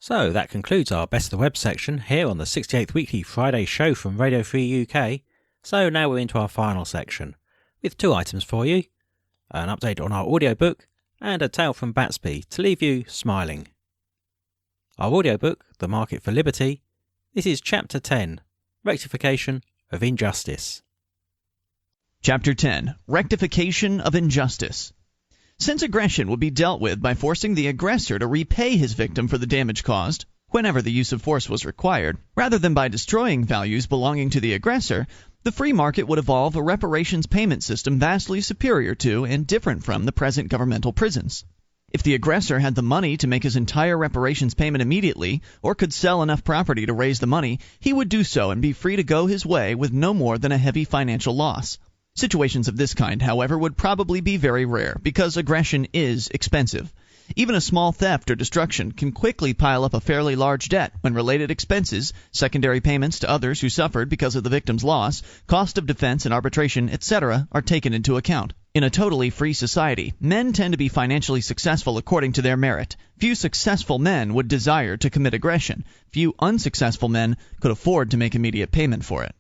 So that concludes our Best of the Web section here on the 68th weekly Friday show from Radio Free UK. So now we're into our final section, with two items for you, an update on our audiobook and a tale from Batsby to leave you smiling. Our audiobook, The Market for Liberty, this is Chapter 10, Rectification of Injustice. Chapter 10, Rectification of Injustice. Since aggression would be dealt with by forcing the aggressor to repay his victim for the damage caused, whenever the use of force was required, rather than by destroying values belonging to the aggressor, the free market would evolve a reparations payment system vastly superior to and different from the present governmental prisons. If the aggressor had the money to make his entire reparations payment immediately, or could sell enough property to raise the money, he would do so and be free to go his way with no more than a heavy financial loss. Situations of this kind, however, would probably be very rare, because aggression is expensive. Even a small theft or destruction can quickly pile up a fairly large debt when related expenses, secondary payments to others who suffered because of the victim's loss, cost of defense and arbitration, etc., are taken into account. In a totally free society, men tend to be financially successful according to their merit. Few successful men would desire to commit aggression. Few unsuccessful men could afford to make immediate payment for it.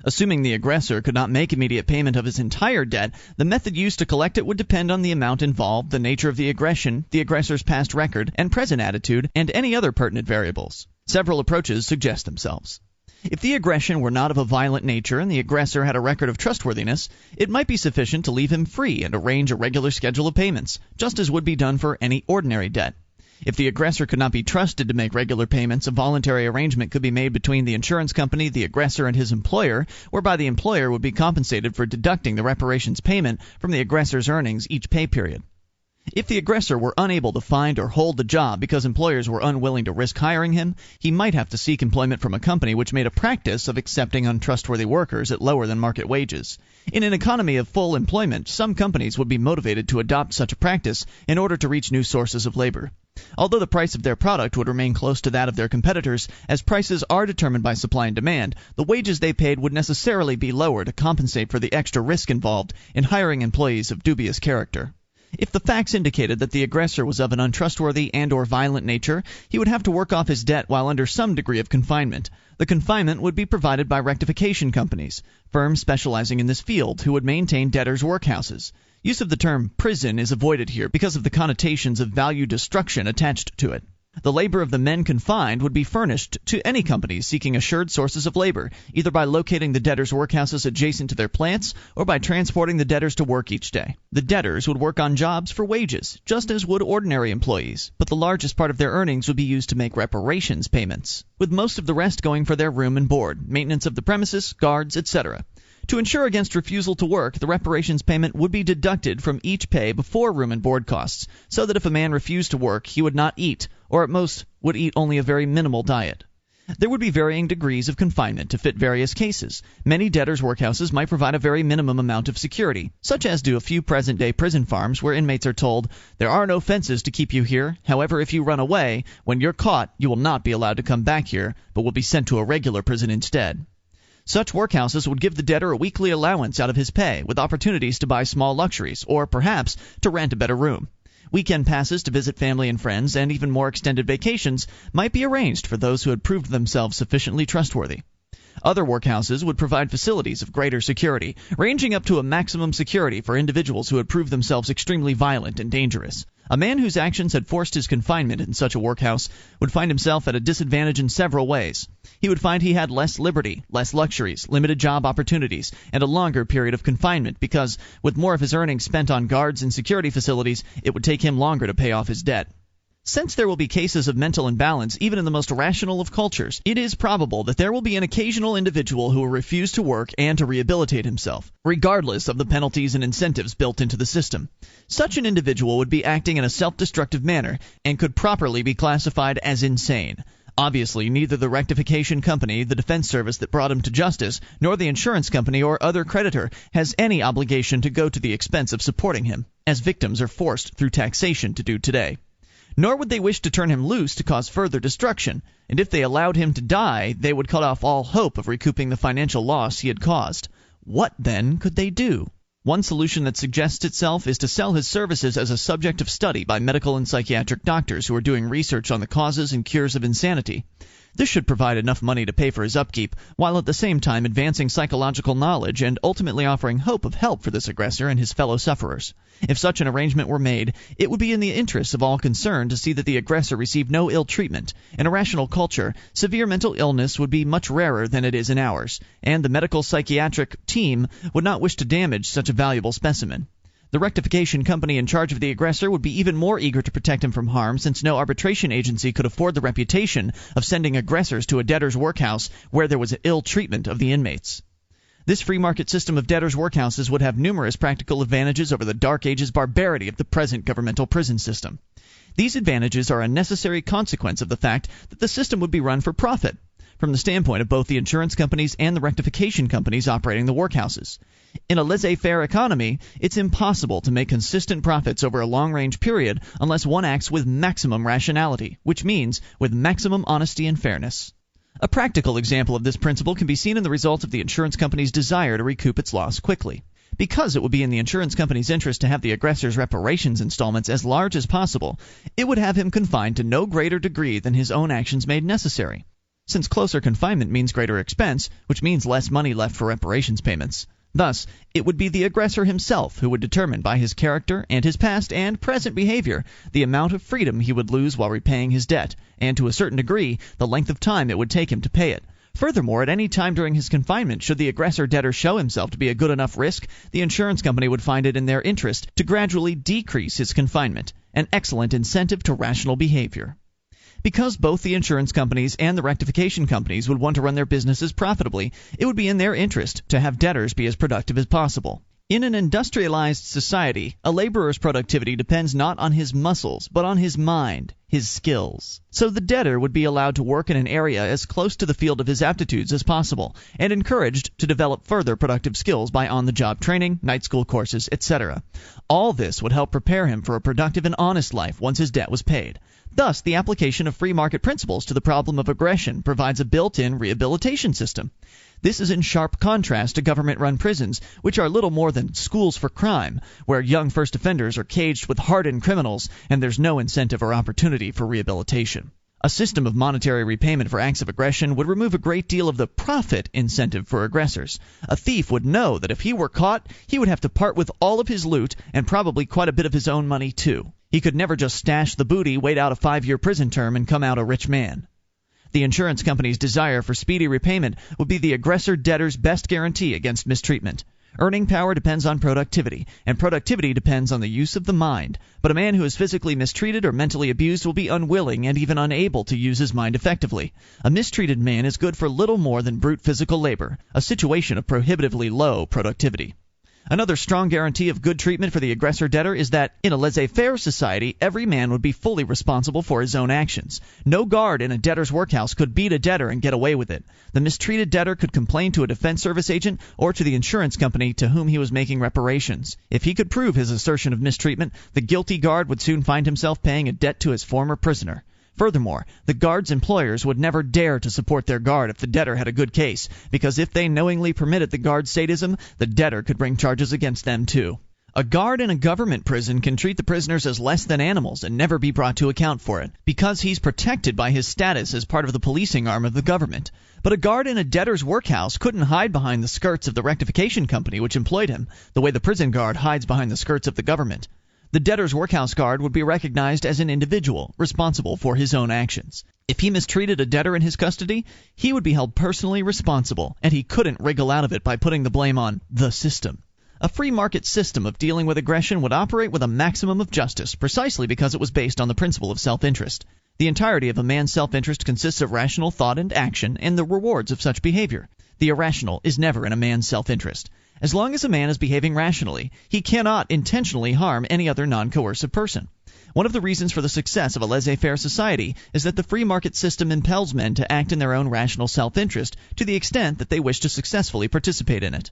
Assuming the aggressor could not make immediate payment of his entire debt, the method used to collect it would depend on the amount involved, the nature of the aggression, the aggressor's past record and present attitude, and any other pertinent variables. Several approaches suggest themselves. If the aggression were not of a violent nature and the aggressor had a record of trustworthiness, it might be sufficient to leave him free and arrange a regular schedule of payments, just as would be done for any ordinary debt. If the aggressor could not be trusted to make regular payments, a voluntary arrangement could be made between the insurance company, the aggressor, and his employer, whereby the employer would be compensated for deducting the reparations payment from the aggressor's earnings each pay period. If the aggressor were unable to find or hold the job because employers were unwilling to risk hiring him, he might have to seek employment from a company which made a practice of accepting untrustworthy workers at lower than market wages. In an economy of full employment, some companies would be motivated to adopt such a practice in order to reach new sources of labor. Although the price of their product would remain close to that of their competitors, as prices are determined by supply and demand, the wages they paid would necessarily be lower to compensate for the extra risk involved in hiring employees of dubious character. If the facts indicated that the aggressor was of an untrustworthy and or violent nature, he would have to work off his debt while under some degree of confinement. The confinement would be provided by rectification companies, firms specializing in this field, who would maintain debtors' workhouses. Use of the term prison is avoided here because of the connotations of value destruction attached to it. The labor of the men confined would be furnished to any companies seeking assured sources of labor, either by locating the debtors' workhouses adjacent to their plants or by transporting the debtors to work each day. The debtors would work on jobs for wages, just as would ordinary employees, but the largest part of their earnings would be used to make reparations payments, with most of the rest going for their room and board, maintenance of the premises, guards, etc. To ensure against refusal to work, the reparations payment would be deducted from each pay before room and board costs, so that if a man refused to work, he would not eat, or at most would eat only a very minimal diet. There would be varying degrees of confinement to fit various cases. Many debtors' workhouses might provide a very minimum amount of security, such as do a few present-day prison farms where inmates are told, "There are no fences to keep you here. However, if you run away, when you're caught, you will not be allowed to come back here, but will be sent to a regular prison instead." Such workhouses would give the debtor a weekly allowance out of his pay, with opportunities to buy small luxuries, or perhaps to rent a better room. Weekend passes to visit family and friends, and even more extended vacations might be arranged for those who had proved themselves sufficiently trustworthy. Other workhouses would provide facilities of greater security, ranging up to a maximum security for individuals who had proved themselves extremely violent and dangerous. A man whose actions had forced his confinement in such a workhouse would find himself at a disadvantage in several ways. He would find he had less liberty, less luxuries, limited job opportunities, and a longer period of confinement because, with more of his earnings spent on guards and security facilities, it would take him longer to pay off his debt. Since there will be cases of mental imbalance even in the most rational of cultures, it is probable that there will be an occasional individual who will refuse to work and to rehabilitate himself, regardless of the penalties and incentives built into the system. Such an individual would be acting in a self-destructive manner and could properly be classified as insane. Obviously, neither the rectification company, the defense service that brought him to justice, nor the insurance company or other creditor has any obligation to go to the expense of supporting him, as victims are forced through taxation to do today. Nor would they wish to turn him loose to cause further destruction, and if they allowed him to die, they would cut off all hope of recouping the financial loss he had caused. What, then, could they do? One solution that suggests itself is to sell his services as a subject of study by medical and psychiatric doctors who are doing research on the causes and cures of insanity. This should provide enough money to pay for his upkeep, while at the same time advancing psychological knowledge and ultimately offering hope of help for this aggressor and his fellow sufferers. If such an arrangement were made, it would be in the interests of all concerned to see that the aggressor received no ill treatment. In a rational culture, severe mental illness would be much rarer than it is in ours, and the medical psychiatric team would not wish to damage such a valuable specimen. The rectification company in charge of the aggressor would be even more eager to protect him from harm, since no arbitration agency could afford the reputation of sending aggressors to a debtor's workhouse where there was ill treatment of the inmates. This free market system of debtors' workhouses would have numerous practical advantages over the Dark Ages barbarity of the present governmental prison system. These advantages are a necessary consequence of the fact that the system would be run for profit, from the standpoint of both the insurance companies and the rectification companies operating the workhouses. In a laissez-faire economy, it's impossible to make consistent profits over a long-range period unless one acts with maximum rationality, which means with maximum honesty and fairness. A practical example of this principle can be seen in the result of the insurance company's desire to recoup its loss quickly. Because it would be in the insurance company's interest to have the aggressor's reparations installments as large as possible, it would have him confined to no greater degree than his own actions made necessary. Since closer confinement means greater expense, which means less money left for reparations payments. Thus, it would be the aggressor himself who would determine by his character and his past and present behavior the amount of freedom he would lose while repaying his debt, and to a certain degree the length of time it would take him to pay it. Furthermore, at any time during his confinement, should the aggressor debtor show himself to be a good enough risk, the insurance company would find it in their interest to gradually decrease his confinement, an excellent incentive to rational behavior. Because both the insurance companies and the rectification companies would want to run their businesses profitably, it would be in their interest to have debtors be as productive as possible. In an industrialized society, a laborer's productivity depends not on his muscles, but on his mind, his skills. So the debtor would be allowed to work in an area as close to the field of his aptitudes as possible, and encouraged to develop further productive skills by on-the-job training, night school courses, etc. All this would help prepare him for a productive and honest life once his debt was paid. Thus, the application of free market principles to the problem of aggression provides a built-in rehabilitation system. This is in sharp contrast to government-run prisons, which are little more than schools for crime, where young first offenders are caged with hardened criminals and there's no incentive or opportunity for rehabilitation. A system of monetary repayment for acts of aggression would remove a great deal of the profit incentive for aggressors. A thief would know that if he were caught, he would have to part with all of his loot and probably quite a bit of his own money too. He could never just stash the booty, wait out a 5-year prison term, and come out a rich man. The insurance company's desire for speedy repayment would be the aggressor debtor's best guarantee against mistreatment. Earning power depends on productivity, and productivity depends on the use of the mind. But a man who is physically mistreated or mentally abused will be unwilling and even unable to use his mind effectively. A mistreated man is good for little more than brute physical labor, a situation of prohibitively low productivity. Another strong guarantee of good treatment for the aggressor debtor is that, in a laissez-faire society, every man would be fully responsible for his own actions. No guard in a debtor's workhouse could beat a debtor and get away with it. The mistreated debtor could complain to a defense service agent or to the insurance company to whom he was making reparations. If he could prove his assertion of mistreatment, the guilty guard would soon find himself paying a debt to his former prisoner. Furthermore, the guard's employers would never dare to support their guard if the debtor had a good case, because if they knowingly permitted the guard's sadism, the debtor could bring charges against them too. A guard in a government prison can treat the prisoners as less than animals and never be brought to account for it, because he's protected by his status as part of the policing arm of the government. But a guard in a debtor's workhouse couldn't hide behind the skirts of the rectification company which employed him, the way the prison guard hides behind the skirts of the government. The debtor's workhouse guard would be recognized as an individual, responsible for his own actions. If he mistreated a debtor in his custody, he would be held personally responsible, and he couldn't wriggle out of it by putting the blame on the system. A free market system of dealing with aggression would operate with a maximum of justice, precisely because it was based on the principle of self-interest. The entirety of a man's self-interest consists of rational thought and action, and the rewards of such behavior. The irrational is never in a man's self-interest. As long as a man is behaving rationally, he cannot intentionally harm any other non-coercive person. One of the reasons for the success of a laissez-faire society is that the free market system impels men to act in their own rational self-interest to the extent that they wish to successfully participate in it.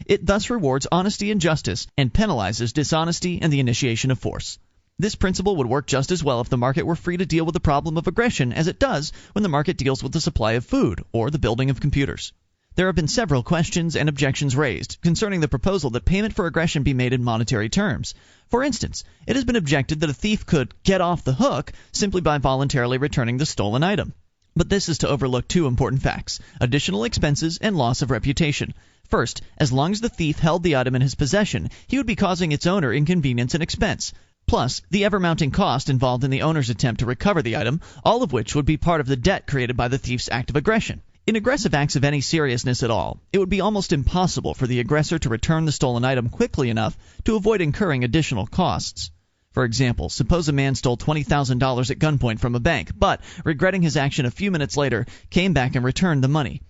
It thus rewards honesty and justice and penalizes dishonesty and the initiation of force. This principle would work just as well if the market were free to deal with the problem of aggression as it does when the market deals with the supply of food or the building of computers. There have been several questions and objections raised concerning the proposal that payment for aggression be made in monetary terms. For instance, it has been objected that a thief could get off the hook simply by voluntarily returning the stolen item. But this is to overlook two important facts: additional expenses and loss of reputation. First, as long as the thief held the item in his possession, he would be causing its owner inconvenience and expense, plus the ever-mounting cost involved in the owner's attempt to recover the item, all of which would be part of the debt created by the thief's act of aggression. In aggressive acts of any seriousness at all, it would be almost impossible for the aggressor to return the stolen item quickly enough to avoid incurring additional costs. For example, suppose a man stole $20,000 at gunpoint from a bank, but, regretting his action a few minutes later, came back and returned the money.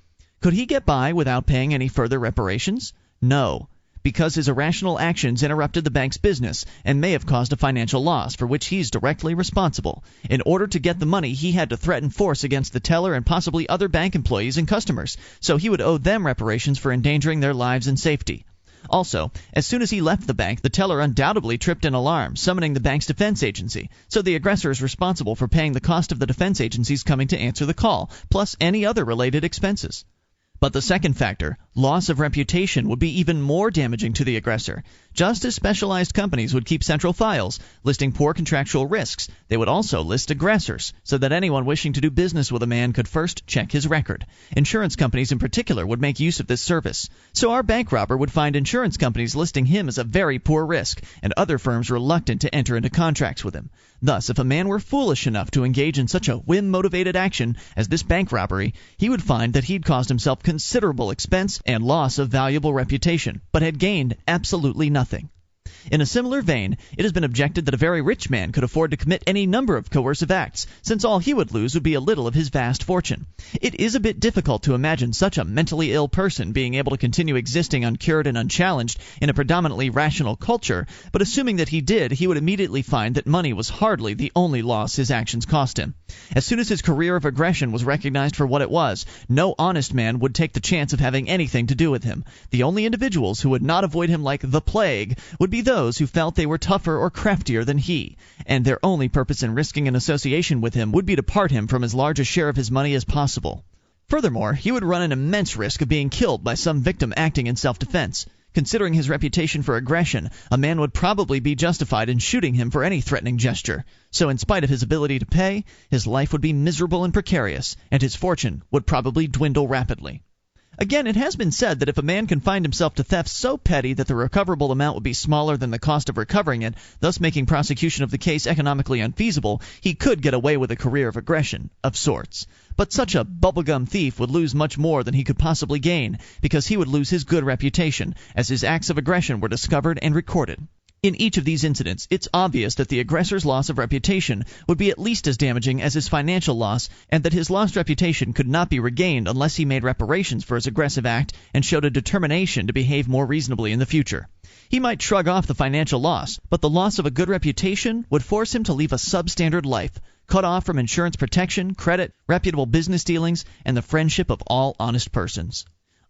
Could he get by without paying any further reparations? No, because his irrational actions interrupted the bank's business and may have caused a financial loss for which he's directly responsible. In order to get the money, he had to threaten force against the teller and possibly other bank employees and customers, so he would owe them reparations for endangering their lives and safety. Also, as soon as he left the bank, the teller undoubtedly tripped an alarm, summoning the bank's defense agency, so the aggressor is responsible for paying the cost of the defense agency's coming to answer the call, plus any other related expenses. But the second factor, loss of reputation, would be even more damaging to the aggressor. Just as specialized companies would keep central files listing poor contractual risks, they would also list aggressors, so that anyone wishing to do business with a man could first check his record. Insurance companies in particular would make use of this service. So our bank robber would find insurance companies listing him as a very poor risk, and other firms reluctant to enter into contracts with him. Thus, if a man were foolish enough to engage in such a whim-motivated action as this bank robbery, he would find that he'd caused himself considerable expense and loss of valuable reputation, but had gained absolutely nothing. In a similar vein, it has been objected that a very rich man could afford to commit any number of coercive acts, since all he would lose would be a little of his vast fortune. It is a bit difficult to imagine such a mentally ill person being able to continue existing uncured and unchallenged in a predominantly rational culture, but assuming that he did, he would immediately find that money was hardly the only loss his actions cost him. As soon as his career of aggression was recognized for what it was, no honest man would take the chance of having anything to do with him. The only individuals who would not avoid him like the plague would be those who felt they were tougher or craftier than he, and their only purpose in risking an association with him would be to part him from as large a share of his money as possible. Furthermore, he would run an immense risk of being killed by some victim acting in self-defense. Considering his reputation for aggression, a man would probably be justified in shooting him for any threatening gesture. So in spite of his ability to pay, his life would be miserable and precarious, and his fortune would probably dwindle rapidly. Again, it has been said that if a man confined himself to theft so petty that the recoverable amount would be smaller than the cost of recovering it, thus making prosecution of the case economically unfeasible, he could get away with a career of aggression, of sorts. But such a bubblegum thief would lose much more than he could possibly gain, because he would lose his good reputation, as his acts of aggression were discovered and recorded. In each of these incidents, it's obvious that the aggressor's loss of reputation would be at least as damaging as his financial loss, and that his lost reputation could not be regained unless he made reparations for his aggressive act and showed a determination to behave more reasonably in the future. He might shrug off the financial loss, but the loss of a good reputation would force him to leave a substandard life, cut off from insurance protection, credit, reputable business dealings, and the friendship of all honest persons.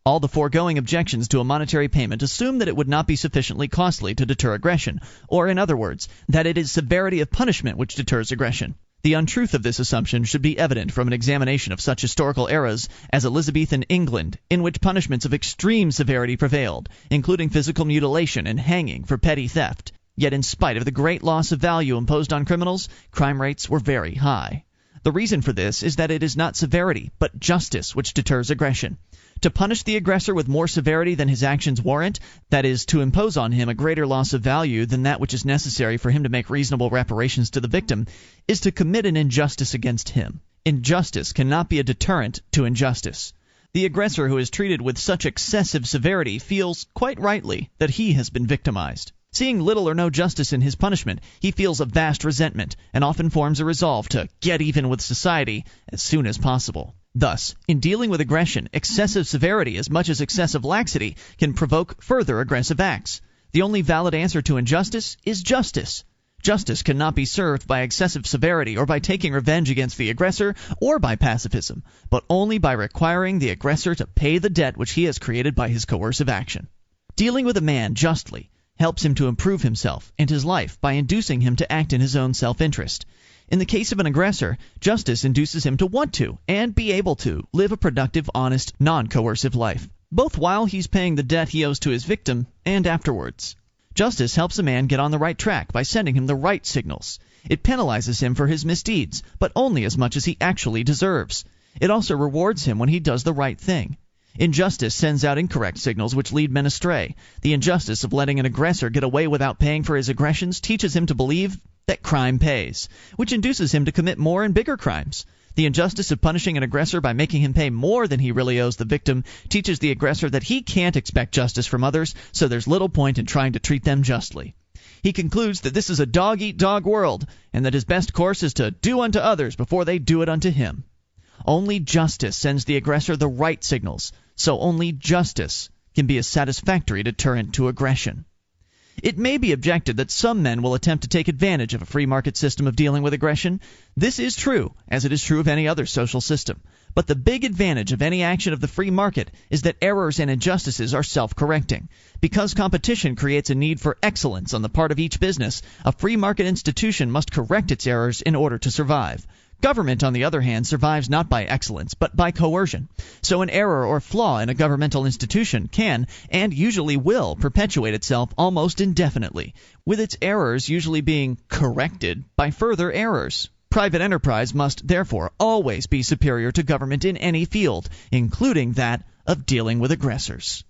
All the foregoing objections to a monetary payment assume that it would not be sufficiently costly to deter aggression, or in other words, that it is severity of punishment which deters aggression. The untruth of this assumption should be evident from an examination of such historical eras as Elizabethan England, in which punishments of extreme severity prevailed, including physical mutilation and hanging for petty theft. Yet in spite of the great loss of value imposed on criminals, crime rates were very high. The reason for this is that it is not severity, but justice which deters aggression. To punish the aggressor with more severity than his actions warrant, that is, to impose on him a greater loss of value than that which is necessary for him to make reasonable reparations to the victim, is to commit an injustice against him. Injustice cannot be a deterrent to injustice. The aggressor who is treated with such excessive severity feels, quite rightly, that he has been victimized. Seeing little or no justice in his punishment, he feels a vast resentment, and often forms a resolve to get even with society as soon as possible. Thus, in dealing with aggression, excessive severity as much as excessive laxity can provoke further aggressive acts. The only valid answer to injustice is justice. Justice cannot be served by excessive severity or by taking revenge against the aggressor or by pacifism, but only by requiring the aggressor to pay the debt which he has created by his coercive action. Dealing with a man justly helps him to improve himself and his life by inducing him to act in his own self-interest. In the case of an aggressor, justice induces him to want to, and be able to, live a productive, honest, non-coercive life, both while he's paying the debt he owes to his victim and afterwards. Justice helps a man get on the right track by sending him the right signals. It penalizes him for his misdeeds, but only as much as he actually deserves. It also rewards him when he does the right thing. Injustice sends out incorrect signals which lead men astray. The injustice of letting an aggressor get away without paying for his aggressions teaches him to believe that crime pays, which induces him to commit more and bigger crimes. The injustice of punishing an aggressor by making him pay more than he really owes the victim teaches the aggressor that he can't expect justice from others, so there's little point in trying to treat them justly. He concludes that this is a dog-eat-dog world, and that his best course is to do unto others before they do it unto him. Only justice sends the aggressor the right signals, so only justice can be a satisfactory deterrent to aggression. It may be objected that some men will attempt to take advantage of a free market system of dealing with aggression. This is true, as it is true of any other social system. But the big advantage of any action of the free market is that errors and injustices are self-correcting. Because competition creates a need for excellence on the part of each business, a free market institution must correct its errors in order to survive. Government, on the other hand, survives not by excellence, but by coercion. So an error or flaw in a governmental institution can, and usually will, perpetuate itself almost indefinitely, with its errors usually being corrected by further errors. Private enterprise must, therefore, always be superior to government in any field, including that of dealing with aggressors.